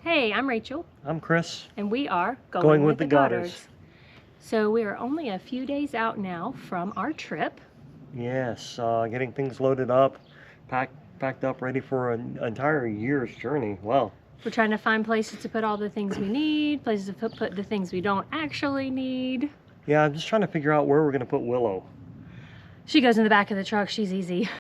Hey, I'm Rachel. I'm Chris. And we are Going with the Goddards. So we are only a few days out now from our trip. Yes, getting things loaded up, packed up, ready for an entire year's journey. Wow. We're trying to find places to put all the things we need, places to put the things we don't actually need. Yeah, I'm just trying to figure out where we're going to put Willow. She goes in the back of the truck. She's easy.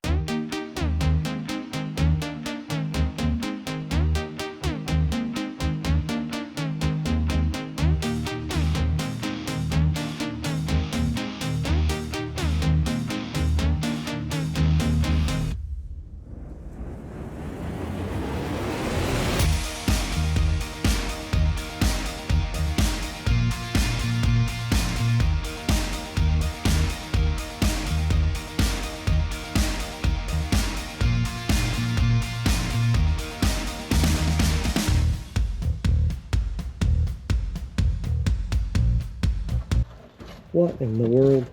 What in the world?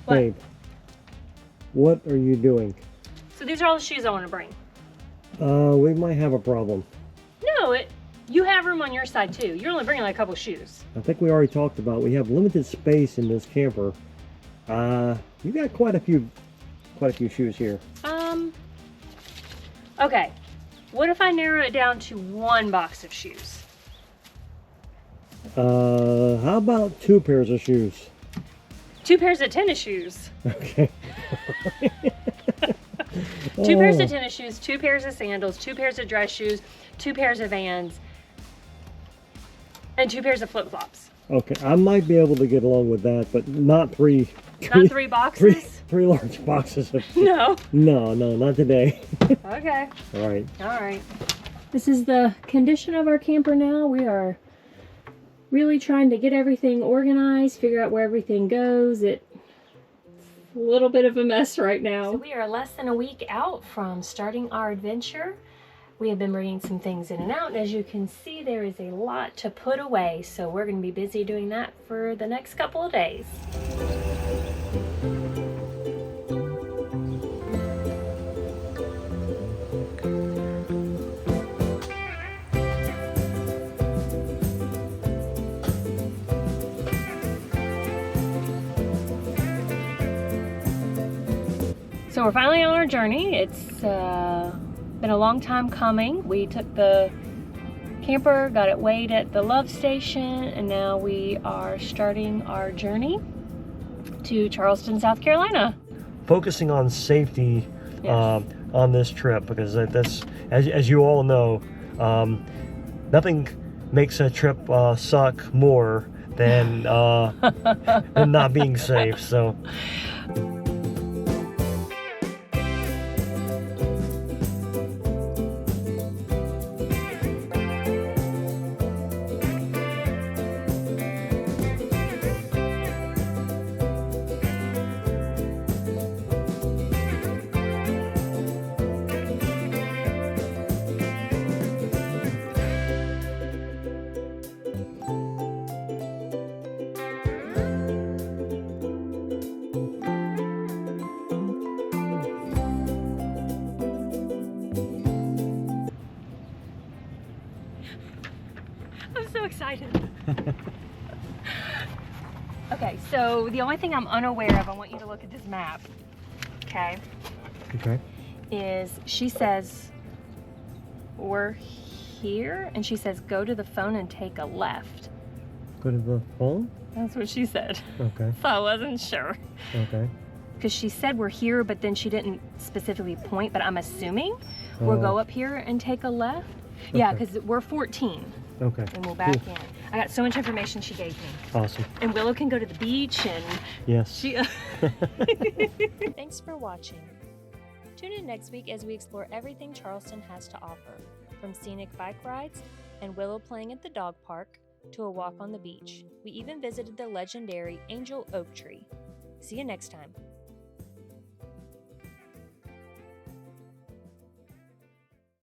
What? Babe, what are you doing? So these are all the shoes I want to bring. We might have a problem. No, you have room on your side too. You're only bringing like a couple shoes. I think we already talked about we have limited space in this camper. You got quite a few shoes here. Okay. What if I narrow it down to one box of shoes? How about 2 pairs of shoes? 2 pairs of tennis shoes. Okay. 2 pairs of tennis shoes, 2 pairs of sandals, 2 pairs of dress shoes, 2 pairs of Vans, and 2 pairs of flip-flops. Okay, I might be able to get along with that, but not three Not 3 boxes? Three large boxes of No. No, not today. Okay. All right. All right. This is the condition of our camper now. We are really trying to get everything organized, figure out where everything goes. It's a little bit of a mess right now. So we are less than a week out from starting our adventure. We have been bringing some things in and out, and as you can see, there is a lot to put away. So we're going to be busy doing that for the next couple of days. So we're finally on our journey. It's been a long time coming. We took the camper, got it weighed at the Love Station, and now we are starting our journey to Charleston, South Carolina. Focusing on safety, Yes. on this trip, because that's, as you all know, nothing makes a trip suck more than not being safe. So. I'm so excited. Okay, so the only thing I'm unaware of, I want you to look at this map, okay? Okay. Is she says, we're here, and she says, go to the phone and take a left. Go to the phone? That's what she said. Okay. So I wasn't sure. Okay. Because she said we're here, but then she didn't specifically point, but I'm assuming we'll go up here and take a left. Yeah, Okay. because we're 14. Okay. And we'll back Cool. in. I got so much information she gave me. Awesome. And Willow can go to the beach, and Yes. she... Thanks for watching. Tune in next week as we explore everything Charleston has to offer, from scenic bike rides and Willow playing at the dog park to a walk on the beach. We even visited the legendary Angel Oak Tree. See you next time.